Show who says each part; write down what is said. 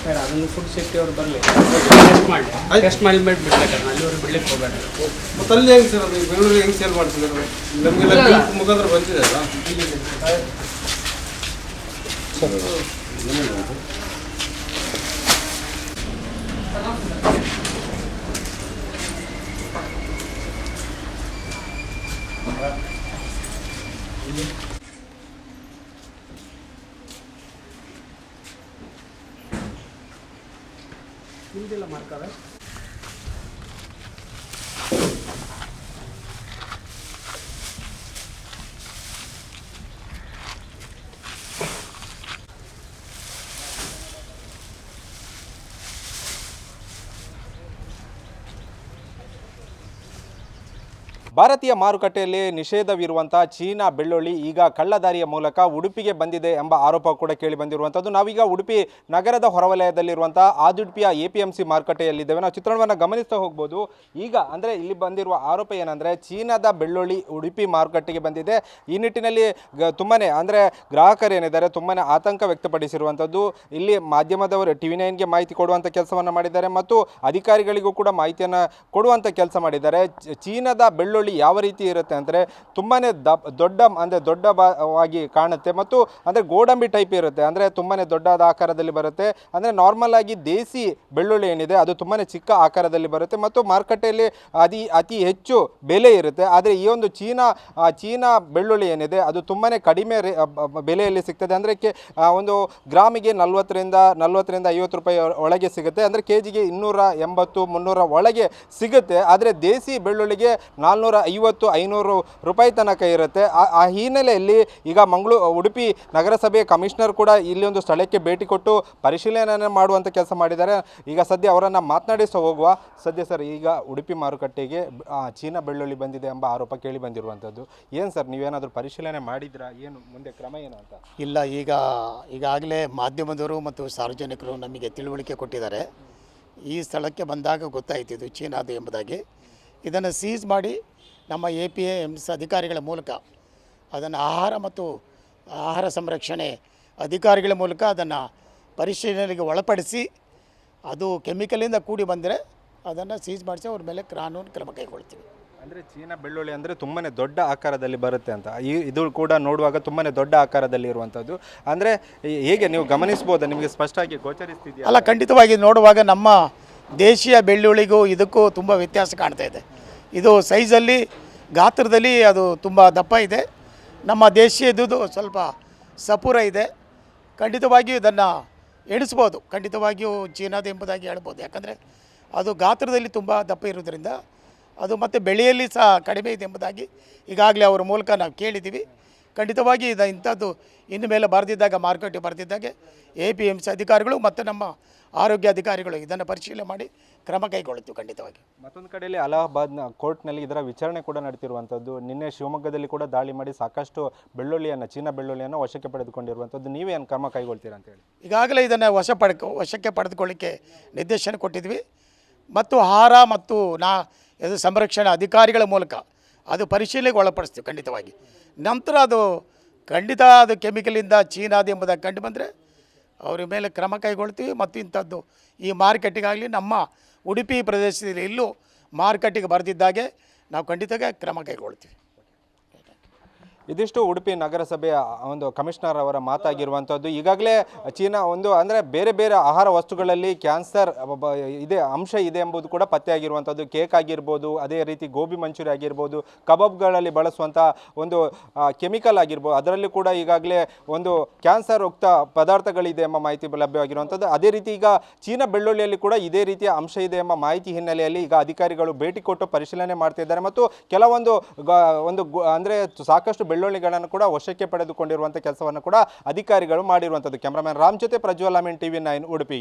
Speaker 1: Sir ಅದನ್ನು food safety ಅವ್ರು ಬರಲಿ ಟೆಸ್ಟ್ ಮಾಡಿ ಬಿಡ್ಬೇಕಾದ್ರೆ ಅಲ್ಲಿವರೆಗೆ ಬಿಡ್ಲಿಕ್ಕೆ ಹೋಗಬೇಡ.
Speaker 2: ಮತ್ತು ಅಲ್ಲಿ ಹೆಂಗೆ ಸರ್ ಅದು ಬೆಂಗಳೂರಿಗೆ ಹೆಂಗೆ ಸೇಲ್ ಮಾಡ್ತಿದ್ದಾರೆ ನಮಗೆಲ್ಲ ಮುಖಾಂತರ ಬಂದಿದೆ ಅಲ್ಲ
Speaker 1: ನಿಮ್ದೆಲ್ಲ ಮಾರ್ಕವೆ
Speaker 3: ಭಾರತೀಯ ಮಾರುಕಟ್ಟೆಯಲ್ಲಿ ನಿಷೇಧವಿರುವಂಥ ಚೀನಾ ಬೆಳ್ಳುಳ್ಳಿ ಈಗ ಕಳ್ಳದಾರಿಯ ಮೂಲಕ ಉಡುಪಿಗೆ ಬಂದಿದೆ ಎಂಬ ಆರೋಪ ಕೂಡ ಕೇಳಿ ಬಂದಿರುವಂಥದ್ದು. ನಾವೀಗ ಉಡುಪಿ ನಗರದ ಹೊರವಲಯದಲ್ಲಿರುವಂಥ ಆದುಡ್ಪಿಯ APMC ಮಾರುಕಟ್ಟೆಯಲ್ಲಿದ್ದೇವೆ. ನಾವು ಚಿತ್ರಣವನ್ನು ಗಮನಿಸ್ತಾ ಹೋಗ್ಬೋದು. ಈಗ ಅಂದರೆ ಇಲ್ಲಿ ಬಂದಿರುವ ಆರೋಪ ಏನಂದರೆ ಚೀನಾದ ಬೆಳ್ಳುಳ್ಳಿ ಉಡುಪಿ ಮಾರುಕಟ್ಟೆಗೆ ಬಂದಿದೆ. ಈ ನಿಟ್ಟಿನಲ್ಲಿ ತುಂಬಾ ಅಂದರೆ ಗ್ರಾಹಕರೇನಿದ್ದಾರೆ ತುಂಬಾ ಆತಂಕ ವ್ಯಕ್ತಪಡಿಸಿರುವಂಥದ್ದು. ಇಲ್ಲಿ ಮಾಧ್ಯಮದವರು TV9ಗೆ ಮಾಹಿತಿ ಕೊಡುವಂಥ ಕೆಲಸವನ್ನು ಮಾಡಿದ್ದಾರೆ ಮತ್ತು ಅಧಿಕಾರಿಗಳಿಗೂ ಕೂಡ ಮಾಹಿತಿಯನ್ನು ಕೊಡುವಂಥ ಕೆಲಸ ಮಾಡಿದ್ದಾರೆ. ಚೀನಾದ ಬೆಳ್ಳುಳ್ಳಿ ಯಾವ ರೀತಿ ಇರುತ್ತೆ ಅಂದರೆ ತುಂಬಾ ದೊಡ್ಡವಾಗಿ ಕಾಣುತ್ತೆ ಮತ್ತು ಅಂದರೆ ಗೋಡಂಬಿ ಟೈಪ್ ಇರುತ್ತೆ. ಅಂದರೆ ತುಂಬಾ ದೊಡ್ಡದ ಆಕಾರದಲ್ಲಿ ಬರುತ್ತೆ. ಅಂದರೆ ನಾರ್ಮಲ್ ಆಗಿ ದೇಸಿ ಬೆಳ್ಳುಳ್ಳಿ ಏನಿದೆ ಅದು ತುಂಬಾ ಚಿಕ್ಕ ಆಕಾರದಲ್ಲಿ ಬರುತ್ತೆ ಮತ್ತು ಮಾರುಕಟ್ಟೆಯಲ್ಲಿ ಅತಿ ಹೆಚ್ಚು ಬೆಲೆ ಇರುತ್ತೆ. ಆದರೆ ಈ ಒಂದು ಚೀನಾ ಬೆಳ್ಳುಳ್ಳಿ ಏನಿದೆ ಅದು ತುಂಬಾ ಕಡಿಮೆ ಬೆಲೆಯಲ್ಲಿ ಸಿಗ್ತದೆ. ಅಂದರೆ ಒಂದು ಗ್ರಾಮಿಗೆ 40ರಿಂದ 50 ರೂಪಾಯಿ ಒಳಗೆ ಸಿಗುತ್ತೆ. ಅಂದರೆ ಕೆಜಿಗೆ 280-300 ಒಳಗೆ ಸಿಗುತ್ತೆ. ಆದರೆ ದೇಸಿ ಬೆಳ್ಳುಳ್ಳಿಗೆ 450-500 ರೂಪಾಯಿ ತನಕ ಇರುತ್ತೆ. ಆ ಹಿನ್ನೆಲೆಯಲ್ಲಿ ಈಗ ಉಡುಪಿ ನಗರಸಭೆಯ ಕಮಿಷನರ್ ಕೂಡ ಇಲ್ಲಿ ಒಂದು ಸ್ಥಳಕ್ಕೆ ಭೇಟಿ ಕೊಟ್ಟು ಪರಿಶೀಲನೆ ಮಾಡುವಂಥ ಕೆಲಸ ಮಾಡಿದ್ದಾರೆ. ಈಗ ಸದ್ಯ ಅವರನ್ನು ಮಾತನಾಡಿಸೋ ಹೋಗುವ. ಸದ್ಯ ಸರ್, ಈಗ ಉಡುಪಿ ಮಾರುಕಟ್ಟೆಗೆ ಚೀನಾ ಬೆಳ್ಳುಳ್ಳಿ ಬಂದಿದೆ ಎಂಬ ಆರೋಪ ಕೇಳಿ ಬಂದಿರುವಂಥದ್ದು. ಏನು ಸರ್, ನೀವೇನಾದರೂ ಪರಿಶೀಲನೆ ಮಾಡಿದ್ರಾ? ಏನು ಮುಂದೆ ಕ್ರಮ ಏನು ಅಂತ?
Speaker 4: ಇಲ್ಲ, ಈಗಾಗಲೇ ಮಾಧ್ಯಮದವರು ಮತ್ತು ಸಾರ್ವಜನಿಕರು ನಮಗೆ ತಿಳುವಳಿಕೆ ಕೊಟ್ಟಿದ್ದಾರೆ. ಈ ಸ್ಥಳಕ್ಕೆ ಬಂದಾಗ ಗೊತ್ತಾಯಿತು ಇದು ಚೀನಾದು ಎಂಬುದಾಗಿ. ಇದನ್ನು ಸೀಸ್ ಮಾಡಿ ನಮ್ಮ APMC ಅಧಿಕಾರಿಗಳ ಮೂಲಕ ಅದನ್ನು ಆಹಾರ ಸಂರಕ್ಷಣೆ ಅಧಿಕಾರಿಗಳ ಮೂಲಕ ಅದನ್ನು ಪರಿಶೀಲನೆಗೆ ಒಳಪಡಿಸಿ ಅದು ಕೆಮಿಕಲಿಂದ ಕೂಡಿ ಬಂದರೆ ಅದನ್ನು ಸೀಸ್ ಮಾಡಿಸಿ ಅವ್ರ ಮೇಲೆ ಕಾನೂನು ಕ್ರಮ ಕೈಗೊಳ್ತೀವಿ.
Speaker 3: ಅಂದರೆ ಚೀನಾ ಬೆಳ್ಳುಳ್ಳಿ ಅಂದರೆ ತುಂಬಾ ದೊಡ್ಡ ಆಕಾರದಲ್ಲಿ ಬರುತ್ತೆ ಅಂತ. ಇದು ಕೂಡ ನೋಡುವಾಗ ತುಂಬಾ ದೊಡ್ಡ ಆಕಾರದಲ್ಲಿ ಇರುವಂಥದ್ದು. ಅಂದರೆ ಹೇಗೆ ನೀವು ಗಮನಿಸ್ಬೋದಾ? ನಿಮಗೆ ಸ್ಪಷ್ಟವಾಗಿ ಗೋಚರಿಸ್ತಿದೆಯಾ?
Speaker 4: ಅಲ್ಲ, ಖಂಡಿತವಾಗಿ ನೋಡುವಾಗ ನಮ್ಮ ದೇಶೀಯ ಬೆಳ್ಳುಳ್ಳಿಗೂ ಇದಕ್ಕೂ ತುಂಬ ವ್ಯತ್ಯಾಸ ಕಾಣ್ತಾ ಇದೆ. ಇದು ಸೈಜಲ್ಲಿ ಗಾತ್ರದಲ್ಲಿ ಅದು ತುಂಬ ದಪ್ಪ ಇದೆ. ನಮ್ಮ ದೇಶೀಯದು ಸ್ವಲ್ಪ ಸಪೂರ ಇದೆ. ಖಂಡಿತವಾಗಿಯೂ ಇದನ್ನು ಎಣಿಸ್ಬೋದು. ಖಂಡಿತವಾಗಿಯೂ ಚೀನಾದು ಎಂಬುದಾಗಿ ಹೇಳ್ಬೋದು. ಯಾಕಂದರೆ ಅದು ಗಾತ್ರದಲ್ಲಿ ತುಂಬ ದಪ್ಪ ಇರೋದ್ರಿಂದ ಅದು ಮತ್ತು ಬೆಳೆಯಲ್ಲಿ ಸಹ ಕಡಿಮೆ ಇದೆ ಎಂಬುದಾಗಿ ಈಗಾಗಲೇ ಅವರ ಮೂಲಕ ನಾವು ಕೇಳಿದ್ದೀವಿ. ಖಂಡಿತವಾಗಿ ಇಂಥದ್ದು ಇನ್ನು ಮೇಲೆ ಬರೆದಿದ್ದಾಗ ಮಾರುಕಟ್ಟೆ ಬರೆದಿದ್ದಾಗೆ APMC ಅಧಿಕಾರಿಗಳು ಮತ್ತು ನಮ್ಮ ಆರೋಗ್ಯ ಅಧಿಕಾರಿಗಳು ಇದನ್ನು ಪರಿಶೀಲನೆ ಮಾಡಿ ಕ್ರಮ ಕೈಗೊಳ್ಳುತ್ತೀವಿ ಖಂಡಿತವಾಗಿ.
Speaker 3: ಮತ್ತೊಂದು ಕಡೆಯಲ್ಲಿ ಅಲಹಾಬಾದ್ನ ಕೋರ್ಟ್ನಲ್ಲಿ ಇದರ ವಿಚಾರಣೆ ಕೂಡ ನಡೆತಿರುವಂಥದ್ದು. ನಿನ್ನೆ ಶಿವಮೊಗ್ಗದಲ್ಲಿ ಕೂಡ ದಾಳಿ ಮಾಡಿ ಸಾಕಷ್ಟು ಚೀನಾ ಬೆಳ್ಳುಳ್ಳಿಯನ್ನು ವಶಕ್ಕೆ ಪಡೆದುಕೊಂಡಿರುವಂಥದ್ದು. ನೀವೇನು ಕ್ರಮ ಕೈಗೊಳ್ತೀರಾ ಅಂತ ಹೇಳಿ?
Speaker 4: ಈಗಾಗಲೇ ಇದನ್ನು ವಶಕ್ಕೆ ಪಡೆದುಕೊಳ್ಳಿಕ್ಕೆ ನಿರ್ದೇಶನ ಕೊಟ್ಟಿದ್ವಿ ಮತ್ತು ಆಹಾರ ಮತ್ತು ಸಂರಕ್ಷಣಾ ಅಧಿಕಾರಿಗಳ ಮೂಲಕ ಅದು ಪರಿಶೀಲನೆಗೆ ಒಳಪಡಿಸ್ತೀವಿ ಖಂಡಿತವಾಗಿ. ನಂತರ ಅದು ಕೆಮಿಕಲಿಂದ ಚೀನಾದು ಎಂಬುದಾಗಿ ಕಂಡು ಬಂದರೆ ಅವರ ಮೇಲೆ ಕ್ರಮ ಕೈಗೊಳ್ತೀವಿ. ಮತ್ತು ಇಂಥದ್ದು ಈ ಮಾರುಕಟ್ಟೆಗಾಗಲಿ ನಮ್ಮ ಉಡುಪಿ ಪ್ರದೇಶದಲ್ಲಿ ಎಲ್ಲೂ ಮಾರುಕಟ್ಟೆಗೆ ಬರೆದಿದ್ದಾಗೆ ನಾವು ಖಂಡಿತ ಕ್ರಮ ಕೈಗೊಳ್ತೀವಿ.
Speaker 3: ಇದಿಷ್ಟು ಉಡುಪಿ ನಗರಸಭೆಯ ಒಂದು ಕಮಿಷನರ್ ಅವರ ಮಾತಾಗಿರುವಂಥದ್ದು. ಈಗಾಗಲೇ ಚೀನಾ ಅಂದರೆ ಬೇರೆ ಬೇರೆ ಆಹಾರ ವಸ್ತುಗಳಲ್ಲಿ ಕ್ಯಾನ್ಸರ್ ಅಂಶ ಇದೆ ಎಂಬುದು ಕೂಡ ಪತ್ತೆಯಾಗಿರುವಂಥದ್ದು. ಕೇಕ್ ಆಗಿರ್ಬೋದು, ಅದೇ ರೀತಿ ಗೋಬಿ ಮಂಚೂರಿ ಆಗಿರ್ಬೋದು, ಕಬಾಬ್ಗಳಲ್ಲಿ ಬಳಸುವಂಥ ಒಂದು ಕೆಮಿಕಲ್ ಆಗಿರ್ಬೋದು, ಅದರಲ್ಲಿ ಕೂಡ ಈಗಾಗಲೇ ಒಂದು ಕ್ಯಾನ್ಸರ್ ಉಕ್ತ ಪದಾರ್ಥಗಳಿದೆ ಎಂಬ ಮಾಹಿತಿ ಲಭ್ಯವಾಗಿರುವಂಥದ್ದು. ಅದೇ ರೀತಿ ಈಗ ಚೀನಾ ಬೆಳ್ಳುಳ್ಳಿಯಲ್ಲಿ ಕೂಡ ಇದೇ ರೀತಿಯ ಅಂಶ ಇದೆ ಎಂಬ ಮಾಹಿತಿ ಹಿನ್ನೆಲೆಯಲ್ಲಿ ಈಗ ಅಧಿಕಾರಿಗಳು ಭೇಟಿ ಕೊಟ್ಟು ಪರಿಶೀಲನೆ ಮಾಡ್ತಿದ್ದಾರೆ ಮತ್ತು ಕೆಲವೊಂದು ಅಂದರೆ ಸಾಕಷ್ಟು ಬೆಳ್ಳುಳ್ಳಿಗಳನ್ನು ಕೂಡ ವಶಕ್ಕೆ ಪಡೆದುಕೊಂಡಿರುವಂಥ ಕೆಲಸವನ್ನು ಕೂಡ ಅಧಿಕಾರಿಗಳು ಮಾಡಿರುವಂಥದ್ದು. ಕ್ಯಾಮರಾಮನ್ ರಾಮ್ ಜೊತೆ ಪ್ರಜ್ವಲ್ ಅಮೀನ್, TV9 ಉಡುಪಿ.